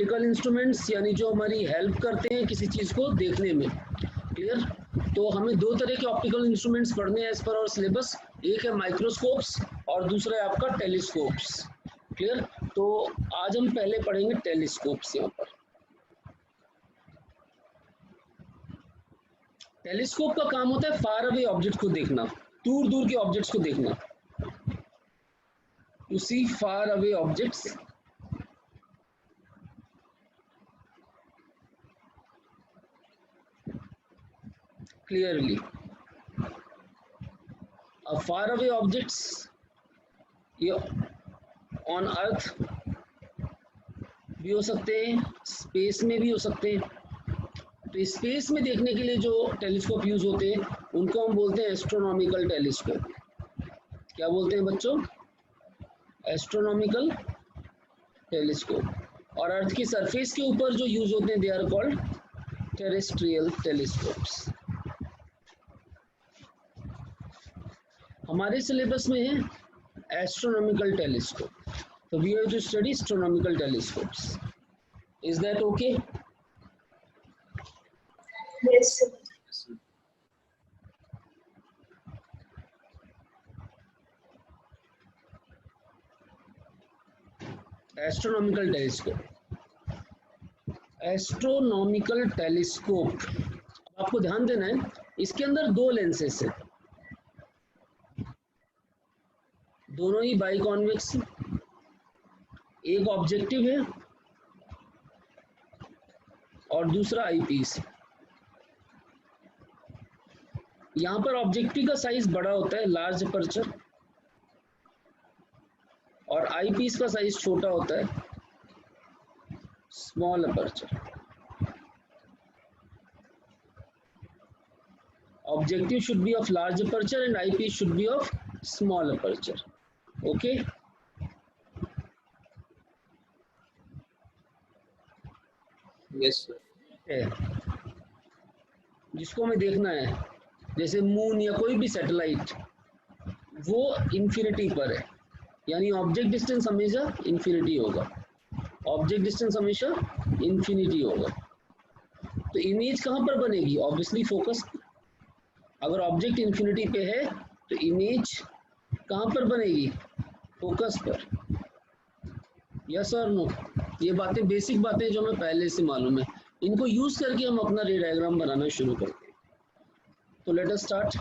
Optical instruments यानी जो हमारी हेल्प करते हैं किसी चीज़ को देखने में। क्लियर? तो हमें दो तरह के ऑप्टिकल इंस्ट्रूमेंट्स पढ़ने हैं एज पर आवर सिलेबस। एक है माइक्रोस्कोप्स और दूसरा है आपका टेलीस्कोप्स। क्लियर? तो आज हम पहले पढ़ेंगे टेलीस्कोप्स। यहाँ पर टेलीस्कोप का काम होता है फार अवे ऑब्जेक्ट को देखना, दूर दूर के ऑब्जेक्ट्स को देखना, to see far away objects clearly. Far away objects on earth भी हो सकते हैं, स्पेस में भी हो सकते हैं। तो स्पेस में देखने के लिए जो टेलीस्कोप यूज होते हैं उनको हम बोलते हैं एस्ट्रोनॉमिकल टेलीस्कोप। क्या बोलते हैं बच्चों? Astronomical telescope. और अर्थ की सरफेस के ऊपर जो यूज होते हैं they are called terrestrial telescopes. हमारे सिलेबस में है एस्ट्रोनॉमिकल टेलीस्कोप, तो we have to study astronomical telescopes. Is that okay? Yes, sir. Astronomical telescope. Astronomical telescope आपको ध्यान देना है, इसके अंदर दो लेंसेस है, दोनों ही बाइकॉन्वेक्स। एक ऑब्जेक्टिव है और दूसरा आईपीस। यहाँ पर ऑब्जेक्टिव का साइज बड़ा होता है, लार्ज अपर्चर, और आईपीस का साइज छोटा होता है, small aperture. Objective should be of large aperture and eyepiece should be of small aperture. Okay? Yes sir. जिसको हमें देखना है, जैसे मून या कोई भी सैटेलाइट, वो इंफिनिटी पर है, यानी ऑब्जेक्ट डिस्टेंस हमेशा इंफिनिटी होगा। ऑब्जेक्ट डिस्टेंस हमेशा इंफिनिटी होगा। तो इमेज कहाँ पर बनेगी? Obviously focus. अगर ऑब्जेक्ट इंफिनिटी पे है तो इमेज कहाँ पर बनेगी? फोकस पर। यस और नो? ये बातें बेसिक बातें जो हमें पहले से मालूम है, इनको यूज करके हम अपना रे डायग्राम बनाना शुरू करते हैं। तो let us start.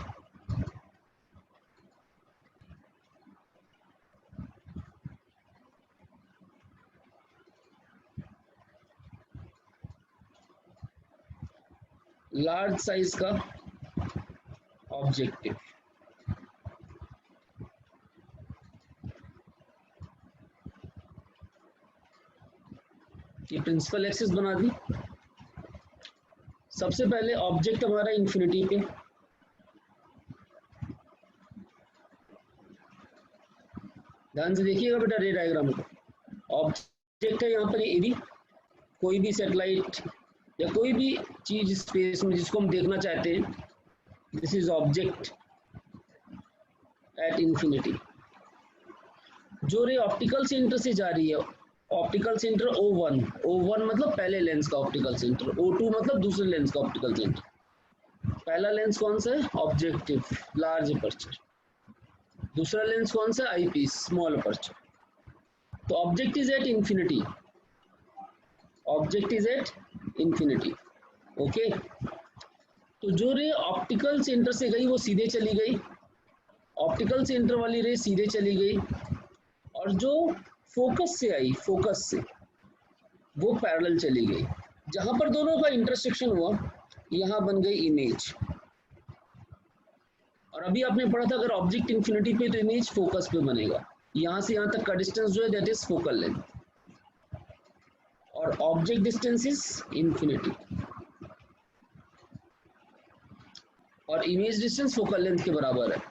Large size का ऑब्जेक्टिव, ये प्रिंसिपल एक्सिस बना दी। सबसे पहले ऑब्जेक्ट हमारा इंफिनिटी पे, ध्यान से देखिएगा बेटा रे डायग्राम को। ऑब्जेक्ट है यहाँ पर एबी, कोई भी सैटेलाइट या कोई भी चीज स्पेस में जिसको हम देखना चाहते हैं, this is object at infinity. जो रे ऑप्टिकल सेंटर से जा रही है, ऑप्टिकल सेंटर O1, O1 मतलब पहले लेंस का ऑप्टिकल सेंटर, O2 मतलब दूसरे लेंस का ऑप्टिकल सेंटर। पहला लेंस कौन सा है? Objective, large aperture. दूसरा लेंस कौन सा? Eyepiece, small aperture. तो object is at infinity, object is at infinity. Okay? तो जो रे ऑप्टिकल सेंटर से गई वो सीधे चली गई, ऑप्टिकल सेंटर वाली रे सीधे चली गई, और जो फोकस से आई, फोकस से वो पैरेलल चली गई। जहां पर दोनों का इंटरसेक्शन हुआ यहां बन गई इमेज। और अभी आपने पढ़ा था अगर ऑब्जेक्ट इंफिनिटी पे तो इमेज फोकस पे बनेगा। यहां से यहां तक का डिस्टेंस जो है दैट इज फोकल लेंथ, और ऑब्जेक्ट डिस्टेंस इज इंफिनिटी, और इमेज डिस्टेंस फोकल लेंथ के बराबर है।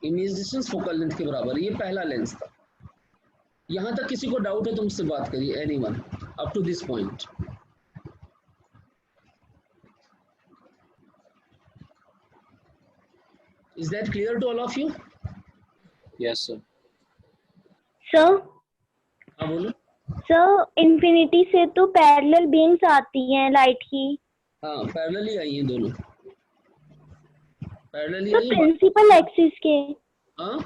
इमेज डिस्टेंस फोकल लेंथ के बराबर है। ये पहला लेंस था। यहां तक किसी को डाउट है तो मुझसे बात करिए, anyone up to this point. Is that clear to all of you? Yes sir. Sir, हाँ बोलो। सर इंफिनिटी से तो पैरेलल बीम्स आती हैं लाइट की। हाँ पैरेलल ही आई हैं दोनों, पैरेलल ही सर आई हैं। प्रिंसिपल एक्सिस के, हाँ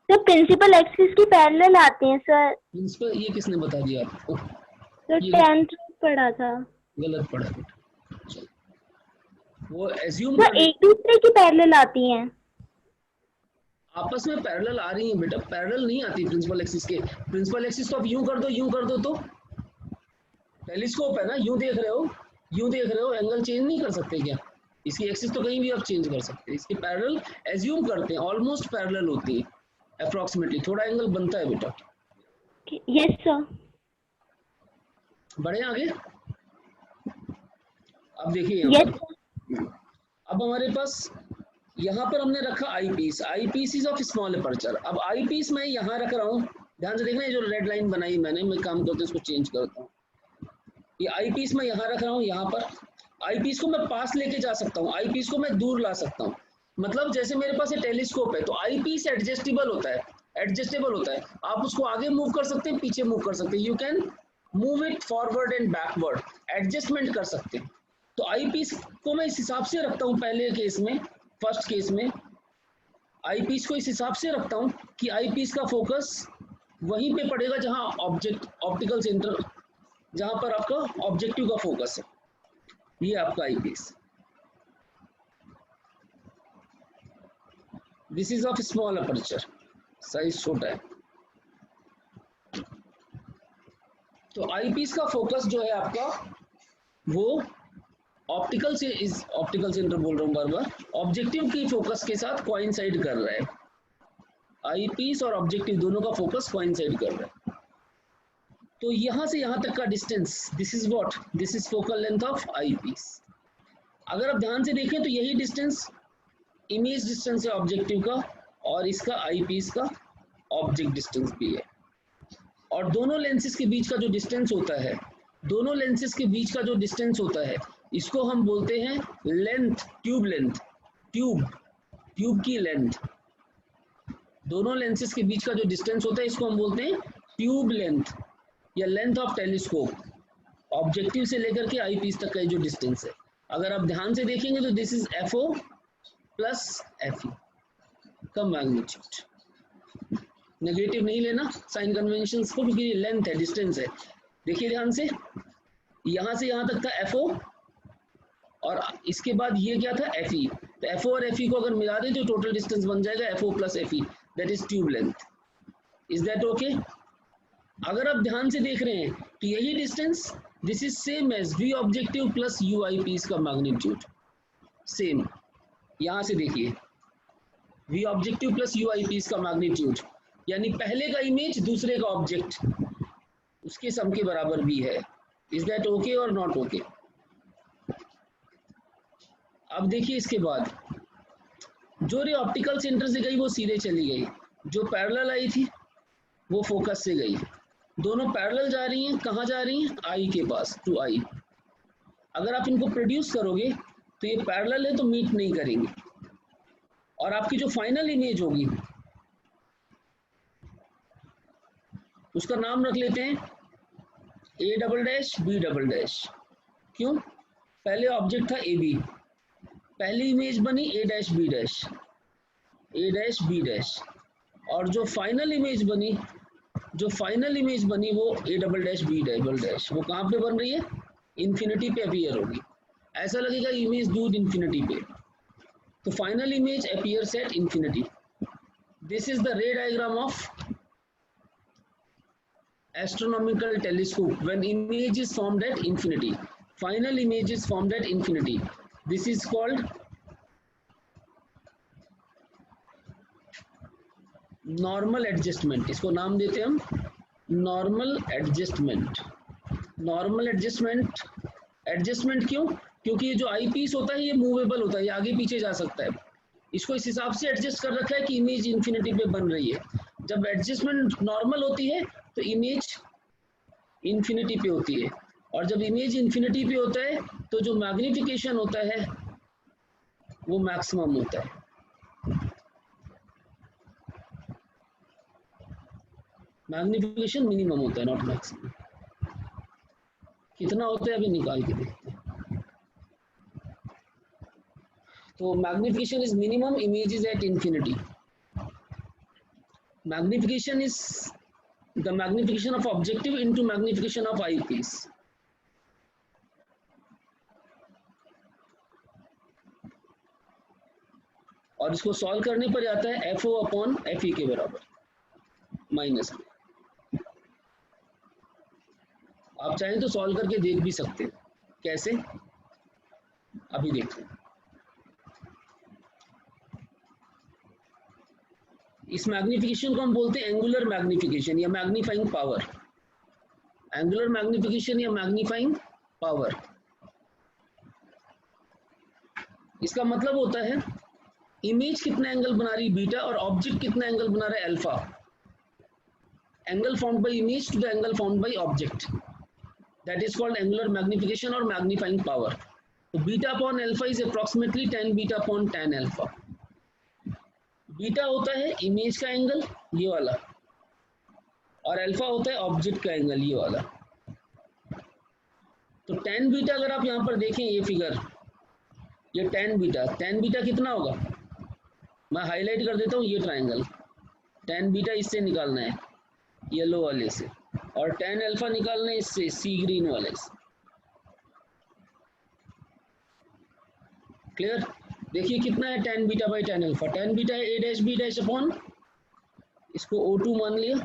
सर प्रिंसिपल एक्सिस की पैरेलल आती हैं सर। प्रिंसिपल ये किसने बता दिया आपको? सर ये 10th में पढ़ा था। गलत पढ़ा बेटा। चलो, वो एज्यूम सर कर एक दूसरे की पैरेलल आती हैं। आपस में पैरेलल आ रही हैं बेटा, पैरेलल नहीं आती प्रिंसिपल एक्सिस के। प्रिंसिपल एक्सिस तो आप यूं कर दो तो टेलीस्कोप है ना, यूं देख रहे हो, यूं देख रहे हो, एंगल चेंज नहीं कर सकते क्या? इसकी एक्सिस तो कहीं भी आप चेंज कर सकते हैं। इसके पैरेलल एज्यूम करते हैं, ऑलमोस्ट पैरेलल होती है अप्रोक्सीमेटली, थोड़ा एंगल बनता है बेटा। Yes sir. बढ़े आगे। अब देखिए यहाँ यस पर, अब हमारे पास यहाँ पर हमने रखा eyepiece, eyepiece is of small aperture. अब आई पीस मैं यहाँ रख रहा हूँ, ध्यान से देखना, ये जो रेड लाइन बनाई मैंने, मैं काम करते इसको चेंज करता हूँ। ये आई पीस मैं यहाँ रख रहा हूँ, यहाँ पर आई पीस को मैं पास लेके जा सकता हूँ, आई पीस को मैं दूर ला सकता हूँ। मतलब जैसे मेरे पास ये टेलीस्कोप है, तो आई पीस एडजस्टेबल होता है, एडजस्टेबल होता है। आप उसको आगे मूव कर सकते हैं, पीछे मूव कर सकते हैं, you can move it forward and backward, adjustment कर सकते हैं। तो आई पीस को मैं इस हिसाब से रखता हूँ, पहले केस में, फर्स्ट केस में आई पीस को इस हिसाब से रखता हूँ कि आई पीस का फोकस वहीं पे पड़ेगा जहाँ ऑब्जेक्ट, ऑप्टिकल सेंटर, जहाँ पर आपका ऑब्जेक्टिव का फोकस है। ये आपका eyepiece, this is of small aperture, size छोटा है। तो आई पीस का फोकस जो है आपका, वो ऑप्टिकल से इस ऑप्टिकल सेंटर बोल रहा हूँ बार बार, ऑब्जेक्टिव की फोकस के साथ कोइंसाइड कर रहा है। आई पीस और ऑब्जेक्टिव दोनों का फोकस कोइंसाइड कर रहा है। तो यहां से यहां तक का distance, this is what, this is focal length of eyepiece. अगर आप ध्यान से देखें तो यही डिस्टेंस इमेज डिस्टेंस है ऑब्जेक्टिव का, और इसका आई पीस का ऑब्जेक्ट डिस्टेंस भी है। और दोनों लेंसेज के बीच का जो डिस्टेंस होता है, दोनों लेंसेज के बीच का जो डिस्टेंस होता है, इसको हम बोलते हैं लेंथ, ट्यूब लेंथ, ट्यूब की लेंथ। दोनों लेंसेज के बीच का जो डिस्टेंस होता है, इसको हम बोलते हैं ट्यूब लेंथ या लेंथ ऑफ टेलीस्कोप। ऑब्जेक्टिव से लेकर के आई पीस तक का जो डिस्टेंस है, अगर आप ध्यान से देखेंगे तो this is FO plus FE का मैग्नीट्यूड। नेगेटिव नहीं लेना साइन कन्वेंशंस को, क्योंकि लेंथ है, डिस्टेंस है। देखिए ध्यान से, यहां से यहां तक था FO, और इसके बाद ये क्या था FE। तो FO और FE को अगर मिला दें तो टोटल डिस्टेंस बन जाएगा FO plus FE, that is tube length. Is that okay? अगर आप ध्यान से देख रहे हैं तो यही distance, this is same as V objective plus U eyepiece का मैग्नीट्यूड, सेम। यहां से देखिए, V objective plus U eyepiece का मैग्नीट्यूड, यानी पहले का इमेज दूसरे का ऑब्जेक्ट, उसके सम के बराबर भी है। इज दैट ओके और नॉट ओके? अब देखिए इसके बाद, जो रे ऑप्टिकल सेंटर से गई वो सीधे चली गई, जो पैरेलल आई थी वो फोकस से गई। दोनों पैरेलल जा रही हैं, कहाँ जा रही हैं? आई के पास, टू आई। अगर आप इनको प्रोड्यूस करोगे तो ये पैरेलल है तो मीट नहीं करेंगे, और आपकी जो फाइनल इमेज होगी उसका नाम रख लेते हैं A double dash B double dash. क्यों? पहले ऑब्जेक्ट था AB, पहली इमेज बनी A dash B dash, A dash B dash, और जो फाइनल इमेज बनी, वो A double dash B double dash. वो कहाँ पे बन रही है? इन्फिनिटी पे अपीयर होगी। ऐसा लगेगा इमेज दूर इन्फिनिटी पे, तो final image appears at infinity. This is the रे diagram of astronomical telescope when image is formed at infinity, final image is formed at infinity. This is called normal adjustment, इसको नाम देते हैं हम normal adjustment। normal adjustment, adjustment क्यों? क्योंकि ये जो आई पीस होता है ये मूवेबल होता है, ये आगे पीछे जा सकता है। इसको इस हिसाब से एडजस्ट कर रखा है कि इमेज इन्फिनिटी पे बन रही है। जब एडजस्टमेंट नॉर्मल होती है तो इमेज इन्फिनिटी पे होती है, और जब इमेज इन्फिनिटी पे होता है तो जो मैग्निफिकेशन होता है वो मैक्सिमम होता है। मैग्निफिकेशन मिनिमम होता है, नॉट मैक्सिमम। कितना होता है अभी निकाल के देखते हैं। तो magnification is minimum, image is at infinity. Magnification is the magnification of objective into magnification of eyepiece. और इसको सॉल्व करने पर आता है FO अपॉन FE के बराबर माइनस में। आप चाहें तो सॉल्व करके देख भी सकते हैं, कैसे अभी देखते हैं। इस मैग्निफिकेशन को हम बोलते हैं एंगुलर मैग्निफिकेशन या मैग्नीफाइंग पावर। एंगुलर मैग्निफिकेशन या मैग्नीफाइंग पावर, इसका मतलब होता है इमेज कितना एंगल बना रही बीटा और ऑब्जेक्ट कितना एंगल बना रहा है alpha. Angle found by image to the angle found by object, that is called angular magnification और मैग्नीफाइंग पावर। तो beta upon alpha is approximately tan beta upon tan alpha. Beta होता है image का angle ये वाला, और alpha होता है ऑब्जेक्ट का एंगल ये वाला। तो tan बीटा अगर आप यहाँ पर देखें ये फिगर, ये tan बीटा कितना होगा, मैं हाईलाइट कर देता हूँ ये ट्राइंगल। tan बीटा इससे निकालना है येलो वाले से, और tan अल्फा निकालना है इससे सी ग्रीन वाले से। क्लियर? देखिए कितना है tan beta by tan alpha. tan beta है a dash b dash upon, इसको O2 मान लिया।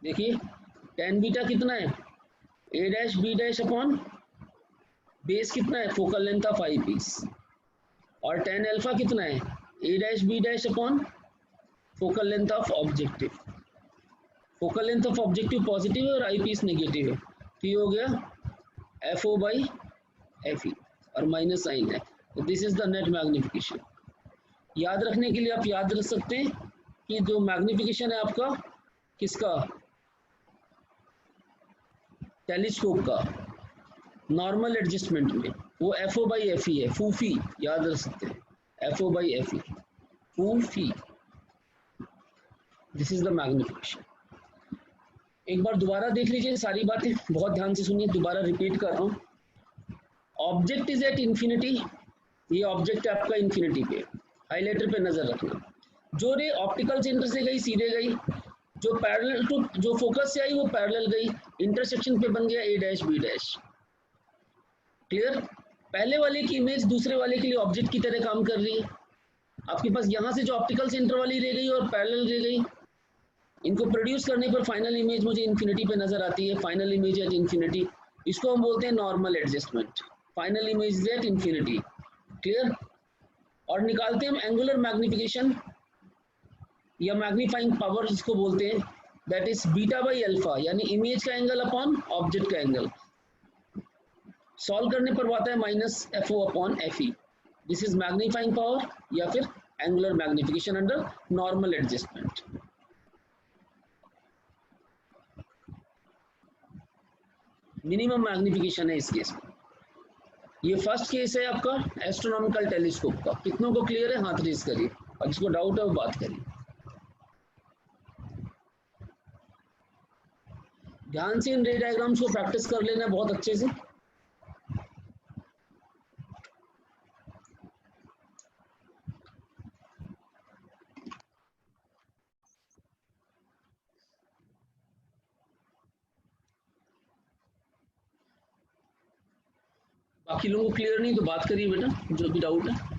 देखिए tan बीटा कितना है a dash b dash upon base कितना है focal length of eyepiece, और tan अल्फा कितना है a dash b dash upon focal length of objective. Focal length of objective positive है और आई पीस नेगेटिव है, तो ये हो गया FO बाई FE और माइनस साइन है। तो this is the net magnification. याद रखने के लिए आप याद रख सकते हैं कि जो मैग्निफिकेशन है आपका किसका, टेलीस्कोप का नॉर्मल एडजस्टमेंट में, वो FO बाई FE है, फूफी याद रख सकते हैं, FO बाई FE फूफी। This is the magnification. एक बार दोबारा देख लीजिए सारी बातें, बहुत ध्यान से सुनिए, दोबारा रिपीट कर रहा हूँ। ऑब्जेक्ट इज एट इंफिनिटी, ये ऑब्जेक्ट है आपका इंफिनिटी पे, हाइलाइटर पे नजर रखना। जो रे ऑप्टिकल सेंटर से गई सीधे गई, जो पैरेलल टू जो फोकस से आई वो पैरेलल गई, इंटरसेक्शन पे बन गया a dash b dash. Clear? पहले वाले की इमेज दूसरे वाले के लिए ऑब्जेक्ट की तरह काम कर रही है। आपके पास यहाँ से जो ऑप्टिकल सेंटर वाली रह गई और पैरेलल रह गई, इनको प्रोड्यूस करने पर फाइनल इमेज मुझे इंफिनिटी पे नजर आती है, फाइनल इमेज एट इंफिनिटी। इसको हम बोलते हैं normal adjustment, final image at infinity. Clear? और निकालते हैं हम एंगुलर मैग्निफिकेशन या मैग्नीफाइंग पावर जिसको बोलते हैं, that is beta by alpha, यानी इमेज का एंगल अपॉन ऑब्जेक्ट का एंगल। सॉल्व करने पर आता है minus FO upon FE। This is magnifying power या फिर angular magnification under normal adjustment. Minimum magnification है इस केस में। ये फर्स्ट केस है आपका एस्ट्रोनॉमिकल टेलीस्कोप का। कितनों को क्लियर है हाथ रेज करिए, और जिसको डाउट है वो बात करिए। ध्यान से इन रे डायग्राम्स को प्रैक्टिस कर लेना बहुत अच्छे से। बाकी लोगों को क्लियर नहीं तो बात करिए बेटा, जो भी डाउट है।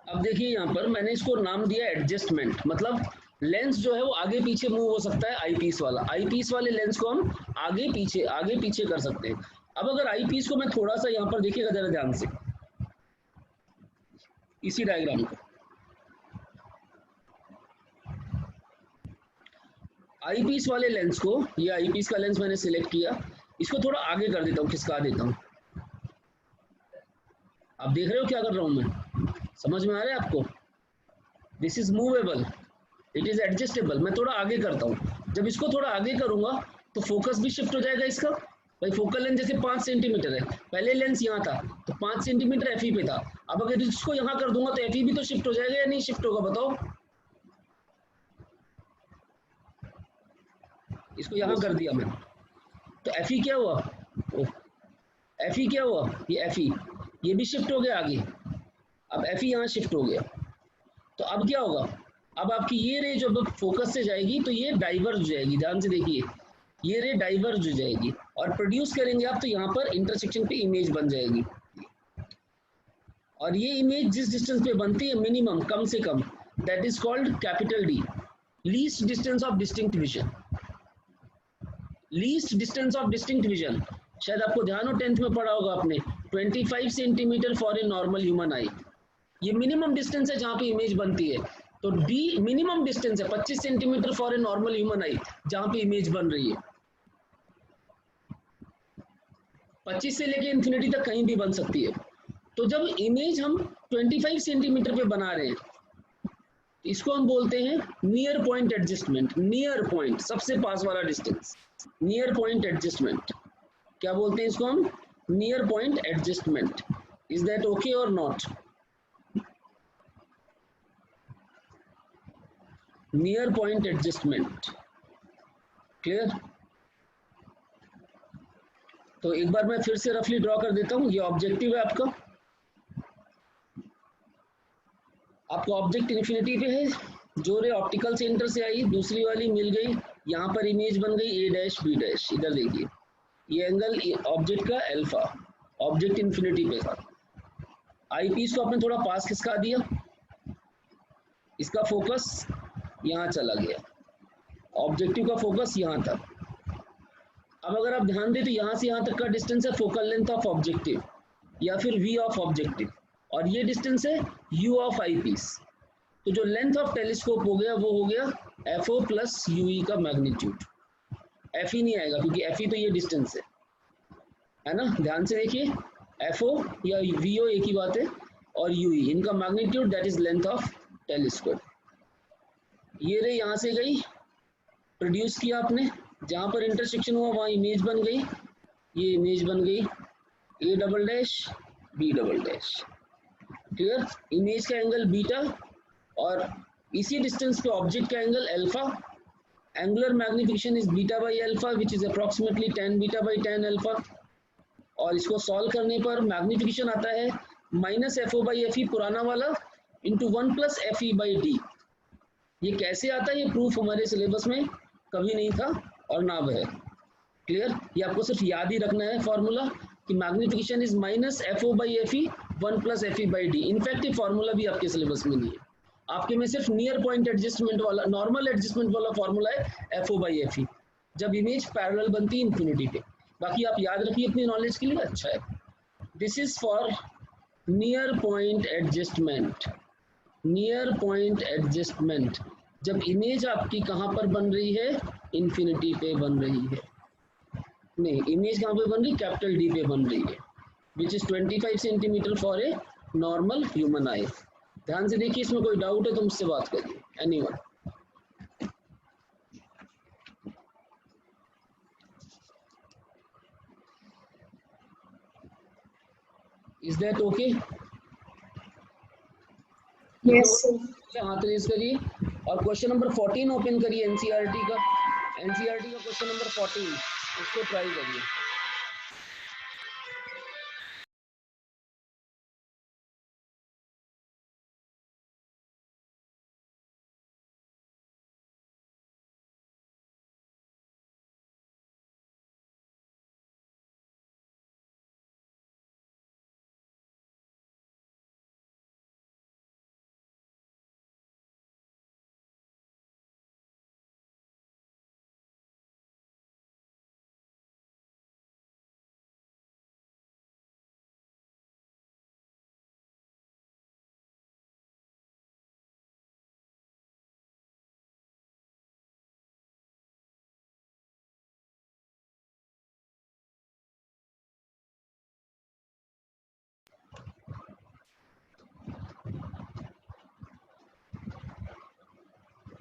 अब देखिए यहाँ पर मैंने इसको नाम दिया एडजस्टमेंट, मतलब लेंस जो है वो आगे पीछे मूव हो सकता है। आईपीस वाले लेंस को हम आगे पीछे कर सकते हैं। अब अगर आईपीस को मैं थोड़ा सा यहाँ पर देखिएगा जरा ध्यान से, इसी डायग्राम को, आईपीस वाले लेंस को, ये आईपीस का लेंस मैंने सिलेक्ट किया, इसको थोड़ा आगे कर देता हूँ, खिसका देता हूँ। आप देख रहे हो क्या कर रहा हूँ मैं, समझ में आ रहा है आपको? This is movable, it is adjustable. मैं थोड़ा आगे करता हूँ, जब इसको थोड़ा आगे करूंगा तो फोकस भी शिफ्ट हो जाएगा इसका। भाई फोकल लेंथ जैसे 5 सेंटीमीटर है, पहले लेंस यहाँ था तो 5 सेंटीमीटर एफ पे था, अब अगर इसको यहाँ कर दूंगा तो एफ भी तो शिफ्ट हो जाएगा या नहीं शिफ्ट होगा, बताओ? इसको यहाँ Yes, कर sir. दिया मैंने, तो एफ क्या हुआ, एफ क्या हुआ, ये एफ ये भी शिफ्ट हो गया आगे, अब एफ यहाँ शिफ्ट हो गया। तो अब क्या होगा, अब आपकी ये रे जब फोकस से जाएगी तो ये डाइवर्ज हो जाएगी, ध्यान से देखिए, ये रे डाइवर्ज हो जाएगी और प्रोड्यूस करेंगे आप तो यहाँ पर इंटरसेक्शन पे इमेज बन जाएगी। और ये इमेज जिस डिस्टेंस पे बनती है मिनिमम, कम से कम, that is called capital D, least distance of distinct vision. Least distance of distinct vision शायद आपको ध्यान हो 10th में पढ़ा होगा आपने, 25 centimetre for a normal human आई। ये मिनिमम डिस्टेंस है जहां पे इमेज बनती है, तो डी मिनिमम डिस्टेंस है 25 centimetre for a normal human आई जहां पे इमेज बन रही है। 25 से लेके इन्फिनिटी तक कहीं भी बन सकती है। तो जब इमेज हम 25 सेंटीमीटर पे बना रहे हैं, इसको हम बोलते हैं near point adjustment. Near point, सबसे पास वाला डिस्टेंस, नियर पॉइंट एडजस्टमेंट। क्या बोलते हैं इसको हम? Near point adjustment. Is that okay और not? Near point adjustment, clear? तो एक बार मैं फिर से रफली ड्रॉ कर देता हूं। ये ऑब्जेक्टिव है आपका, ऑब्जेक्ट इन्फिनिटी पे है, जो रे ऑप्टिकल सेंटर से आई दूसरी वाली मिल गई, यहाँ पर इमेज बन गई ए डैश बी डैश। इधर देखिए ये एंगल ऑब्जेक्ट का अल्फा, ऑब्जेक्ट इन्फिनिटी पे था। आई पीस को आपने थोड़ा पास खिसका दिया, इसका फोकस यहाँ चला गया, ऑब्जेक्टिव का फोकस यहाँ था। अब अगर आप ध्यान दें तो यहाँ से यहाँ तक का डिस्टेंस है फोकल लेंथ ऑफ ऑब्जेक्टिव या फिर वी ऑफ ऑब्जेक्टिव, और ये डिस्टेंस है यू ऑफ आई पीस। तो जो लेंथ ऑफ टेलीस्कोप हो गया वो हो गया F O plus U E का मैग्नीट्यूड। एफ ई नहीं आएगा क्योंकि एफ ई तो ये डिस्टेंस है ना, ध्यान से देखिए, एफ ओ या वी ओ एक ही बात है, और यू ई इनका magnitude that is length of telescope. ये रे यहाँ से गई, प्रोड्यूस किया आपने, जहाँ पर इंटरसेक्शन हुआ वहाँ इमेज बन गई, ये इमेज बन गई A double dash B double dash, clear? Image का एंगल बीटा और इसी डिस्टेंस पे ऑब्जेक्ट का angle alpha. Angular magnification is beta by alpha which is approximately 10 beta by 10 alpha. और इसको सॉल्व करने पर मैग्निफिकेशन आता है minus F O by F E पुराना वाला into 1 plus F E by D. ये कैसे आता है? ये प्रूफ हमारे सिलेबस में कभी नहीं था और ना अब है, क्लियर? ये आपको सिर्फ याद ही रखना है फॉर्मूला कि magnification is minus F O by F E 1 plus F E by D. In fact ये फॉर्मूला भी आपके सिलेबस में नहीं है, आपके में सिर्फ नियर पॉइंट एडजस्टमेंट वाला, नॉर्मल एडजस्टमेंट वाला फॉर्मूला है F O by F E, जब इमेज पैरेलल बनती है इन्फिनिटी पे। बाकी आप याद रखिए अपनी नॉलेज के लिए, अच्छा है। This is for near point adjustment. Near point adjustment जब इमेज आपकी कहाँ पर बन रही है? इन्फिनिटी पे बन रही है। नहीं, इमेज कहाँ पे बन रही? कैपिटल डी पे बन रही है, which is 25 centimetre for a normal human आई। ध्यान से देखिए, इसमें कोई डाउट है तो मुझसे बात करिए, anyone. Is that okay? Yes, sir. हाथ रेज करिए और क्वेश्चन नंबर 14 ओपन करिए एनसीईआरटी का। एनसीईआरटी का क्वेश्चन नंबर 14 उसको ट्राई करिए।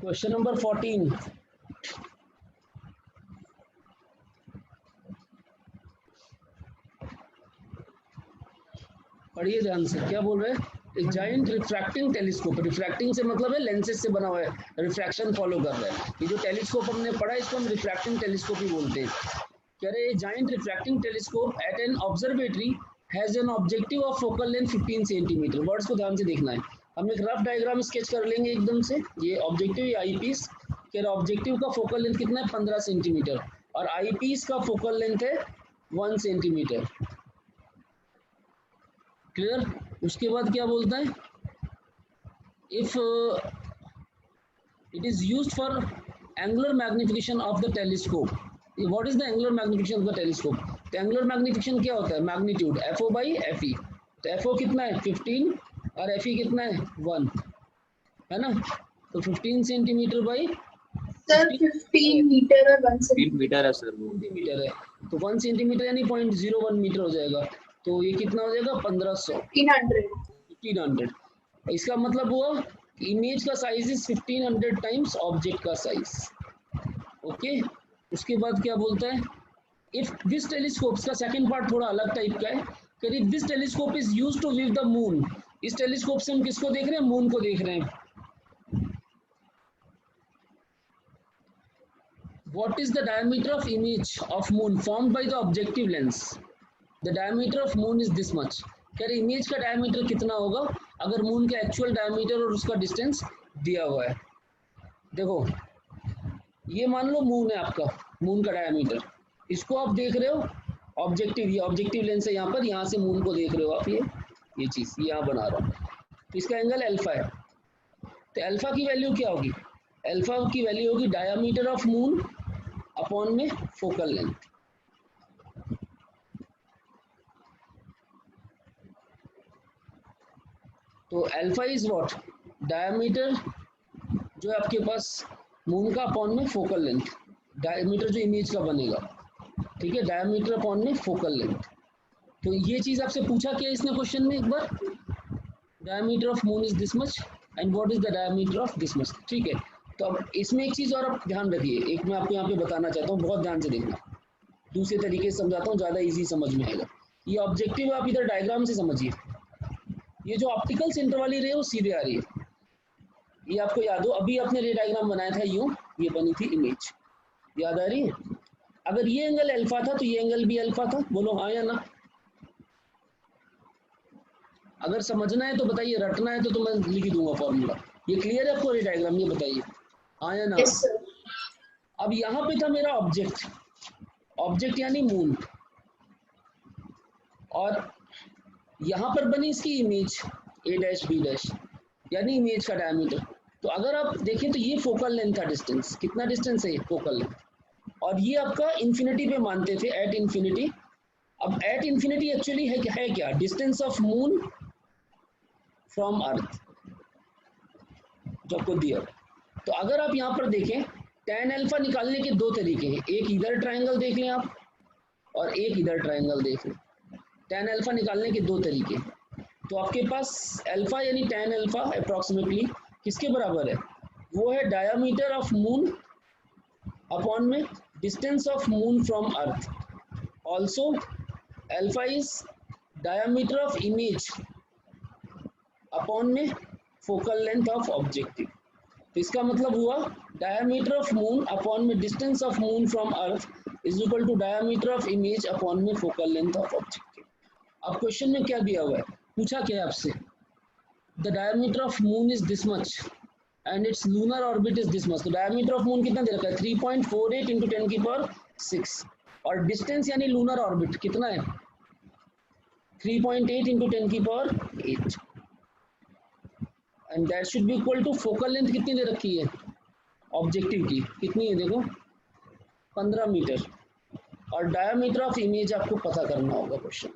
Question number 14। पढ़िए ध्यान से, क्या बोल रहे हैं? ए जाइंट रिफ्रैक्टिंग टेलीस्कोप, रिफ्रैक्टिंग से मतलब है लेंसेज से बना हुआ है, रिफ्रैक्शन फॉलो कर रहा है। ये जो टेलीस्कोप हमने पढ़ा इसको हम रिफ्रैक्टिंग टेलीस्कोप ही बोलते हैं। कह रहे हैं giant refracting telescope at an observatory has an objective of focal length 15 centimetre. Words को ध्यान से देखना है। हम एक रफ डायग्राम स्केच कर लेंगे एकदम से। ये ऑब्जेक्टिव या आई पीस, कह रहे ऑब्जेक्टिव का फोकल लेंथ कितना है? 15 सेंटीमीटर और आई पीस का फोकल लेंथ है 1 सेंटीमीटर। क्लियर? उसके बाद क्या बोलता है? If it is used for angular magnification of the telescope. What is the angular magnification of the telescope? तो एंगुलर मैग्निफिकेशन क्या होता है? Magnitude FO by FE। तो FO कितना है? 15 और FE कितना है? 1, है ना? तो 15 सेंटीमीटर बाई सर 15 मीटर और 1 15 मीटर है सर, वो सेंटीमीटर है। तो 1 सेंटीमीटर यानी 0.01 मीटर हो जाएगा। तो ये कितना हो जाएगा? 1500। इसका मतलब हुआ इमेज का साइज इज 1500 टाइम्स ऑब्जेक्ट का साइज। ओके, उसके बाद क्या बोलता है? इफ दिस टेलीस्कोप का सेकंड पार्ट थोड़ा अलग टाइप का है। If this telescope is used to view the moon, इस टेलीस्कोप से हम किसको देख रहे हैं? मून को देख रहे हैं। What is the diameter of image of moon formed by the objective lens? The diameter of moon is this much. कह रहे इमेज का डायमीटर कितना होगा अगर मून का एक्चुअल डायमीटर और उसका डिस्टेंस दिया हुआ है। देखो ये मान लो मून है आपका, मून का डायमीटर, इसको आप देख रहे हो ऑब्जेक्टिव, ये ऑब्जेक्टिव लेंस है यहाँ पर, यहाँ से मून को देख रहे हो आप। ये चीज़ ये यहाँ बना रहा हूँ, तो इसका एंगल अल्फा है। तो अल्फा की वैल्यू क्या होगी? अल्फा की वैल्यू होगी डायमीटर ऑफ मून अपॉन में फोकल लेंथ। तो अल्फा इज व्हाट? डायमीटर जो है आपके पास मून का अपॉन में फोकल लेंथ, डायमीटर जो इमेज का बनेगा, ठीक है, डायमीटर अपॉन में फोकल लेंथ। तो ये चीज आपसे पूछा क्या इसने क्वेश्चन में एक बार? Diameter of moon is this much and what is the diameter of this much. ठीक है, तो अब इसमें एक चीज और आप ध्यान रखिए, एक मैं आपको यहाँ पे बताना चाहता हूँ, बहुत ध्यान से देखना, दूसरे तरीके से समझाता हूँ, ज्यादा इजी समझ में आएगा। ये ऑब्जेक्टिव आप इधर डायग्राम से समझिए। ये जो ऑप्टिकल सेंटर वाली रे वो सीधे आ रही है, ये आपको याद हो, अभी आपने रे डायग्राम बनाया था यूं, ये बनी थी इमेज, याद आ रही है? अगर ये एंगल अल्फा था तो ये एंगल भी अल्फा था, बोलो हाँ या ना? अगर समझना है तो बताइए, रटना है तो मैं लिख दूंगा फॉर्मूला। ये क्लियर है आपको रे डायग्राम? ये बताइए हाँ या ना? yes, sir. अब यहाँ पे था मेरा ऑब्जेक्ट, ऑब्जेक्ट यानी मून, और यहाँ पर बनी इसकी इमेज A', B' यानी इमेज का डायमीटर। तो अगर आप देखें तो ये फोकल लेंथ था, डिस्टेंस कितना डिस्टेंस है ये फोकल लेंथ, और ये आपका इन्फिनिटी पे मानते थे, एट इन्फिनिटी। अब एट इन्फिनिटी एक्चुअली है क्या? डिस्टेंस ऑफ मून फ्रॉम अर्थ जो आपको दिया। तो अगर आप यहाँ पर देखें tan अल्फा निकालने के दो तरीके हैं, एक इधर ट्रायंगल देख लें आप और एक इधर ट्रायंगल देख लें। tan अल्फा निकालने के दो तरीके, तो आपके पास अल्फा यानी tan अल्फा अप्रॉक्सीमेटली किसके बराबर है? वो है डायमीटर ऑफ मून अपॉन में distance of moon from earth. Also alpha is diameter of image upon में फोकल लेंथ ऑफ ऑब्जेक्टिव। तो इसका मतलब हुआ डायमीटर ऑफ मून अपॉन में distance of moon from earth is equal to diameter of image upon में focal length of objective. अब question में क्या दिया हुआ है, पूछा क्या है आपसे? The diameter of moon is this much and it's lunar orbit is this much. तो डायमीटर ऑफ मून कितना दे रखा है? 3.48 × 10⁶, और डिस्टेंस यानी लूनर ऑर्बिट कितना है? 3.8 × 10⁸, and that should be equal to focal length कितनी दे रखी है ऑब्जेक्टिव की? कितनी है देखो, 15 मीटर, और डायमीटर ऑफ इमेज आपको पता करना होगा। क्वेश्चन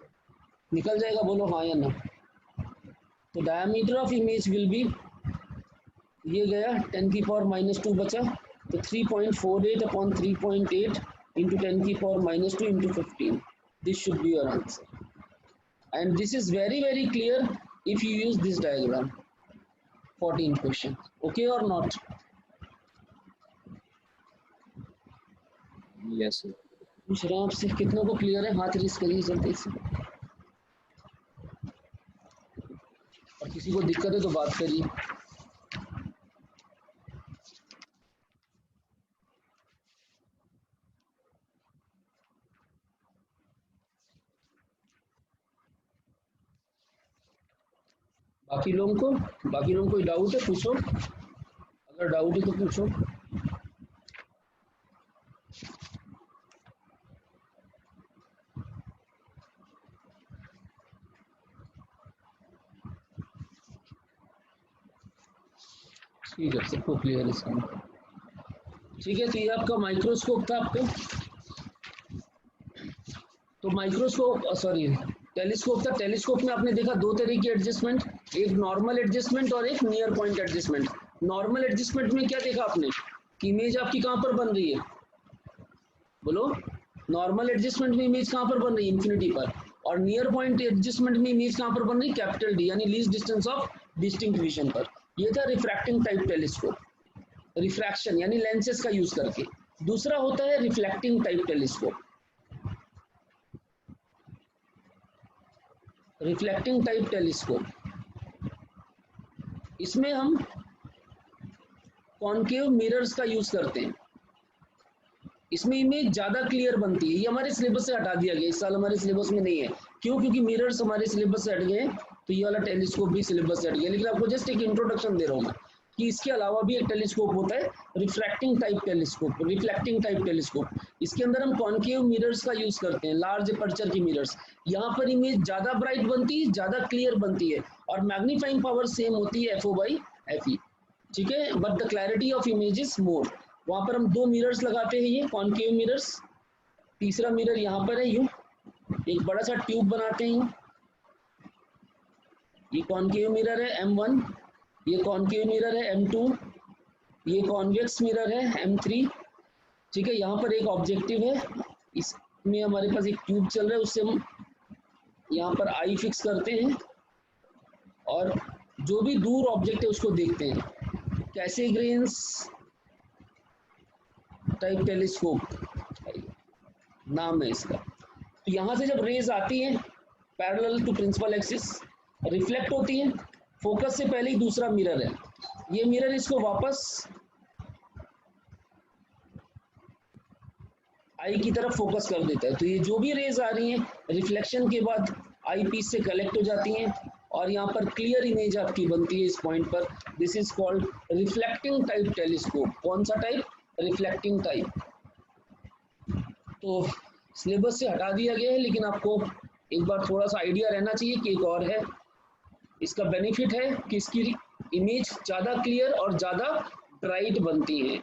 निकल जाएगा, बोलो हाँ या ना? तो diameter of image will be, ये गया 10⁻² बचा, तो 3.48 upon 3.8 × 10⁻² × 15, this should be your answer, and this is very very clear if you use this diagram. 14 question, okay और नॉट? Yes, sir. पूछ रहा हूँ आपसे, कितनों को क्लियर है? हाथ रेस करिए जल्दी से, और किसी को दिक्कत है तो बात करिए। बाकी लोगों को कोई डाउट है? पूछो, अगर डाउट है तो पूछो। ठीक है, सबको क्लियर है इसका। ठीक है, तो ये आपका माइक्रोस्कोप था आपका। तो माइक्रोस्कोप, सॉरी, टेलीस्कोप था। टेलीस्कोप में आपने देखा दो तरह की एडजस्टमेंट, एक नॉर्मल एडजस्टमेंट और एक near point adjustment. Normal adjustment में क्या देखा आपने कि इमेज आपकी कहाँ पर बन रही है? बोलो, नॉर्मल एडजस्टमेंट में इमेज कहाँ पर बन रही है? इंफिनिटी पर। और नियर पॉइंट एडजस्टमेंट में इमेज कहाँ पर बन रही है? कैपिटल डी, यानी least distance of distinct vision पर। ये था रिफ्रैक्टिंग टाइप टेलीस्कोप, रिफ्रैक्शन यानी लेंसेज का यूज करके। दूसरा होता है reflecting type telescope. Reflecting type telescope, इसमें हम कॉनकेव मिरर्स का यूज करते हैं। इसमें इमेज ज्यादा क्लियर बनती है। ये हमारे सिलेबस से हटा दिया गया, इस साल हमारे सिलेबस में नहीं है। क्यों? क्योंकि मिरर्स हमारे सिलेबस से हट गए, तो ये वाला टेलीस्कोप भी सिलेबस से हट गया। लेकिन आपको जस्ट एक इंट्रोडक्शन दे रहा हूँ मैं कि इसके अलावा भी एक टेलीस्कोप होता है refracting type telescope, reflecting type telescope. इसके अंदर हम कॉनकेव मिरर्स का यूज करते हैं, लार्ज अपर्चर की मिरर्स। यहाँ पर इमेज ज्यादा ब्राइट बनती है, ज्यादा क्लियर बनती है, और मैग्नीफाइंग पावर सेम होती है FO/FE। ठीक है, but the clarity of image is more. वहां पर हम दो मिरर्स लगाते हैं, ये कॉनकेव मिरर्स। तीसरा मिरर यहाँ पर है, यूं एक बड़ा सा ट्यूब बनाते हैं। ये कॉनकेव मिरर है M1, ये कॉनकेव मिरर है M2, ये कॉन्वेक्स मिरर है M3। ठीक है, यहाँ पर एक ऑब्जेक्टिव है, इसमें हमारे पास एक ट्यूब चल रहा है, उससे हम यहाँ पर आई फिक्स करते हैं और जो भी दूर ऑब्जेक्ट है उसको देखते हैं। कैसेग्रेन्स टाइप टेलीस्कोप नाम है इसका। तो यहाँ से जब रेज आती है parallel to principal axis, reflect होती है, फोकस से पहले ही दूसरा मिरर है, ये मिरर इसको वापस आई की तरफ फोकस कर देता है। तो ये जो भी रेज आ रही हैं रिफ्लेक्शन के बाद आई पीस से कलेक्ट हो जाती हैं और यहाँ पर क्लियर इमेज आपकी बनती है इस पॉइंट पर। This is called reflecting type telescope. कौन सा टाइप? Reflecting type. तो सिलेबस से हटा दिया गया है, लेकिन आपको एक बार थोड़ा सा आइडिया रहना चाहिए कि एक और है। इसका बेनिफिट है कि इसकी इमेज ज़्यादा क्लियर और ज़्यादा ब्राइट बनती है।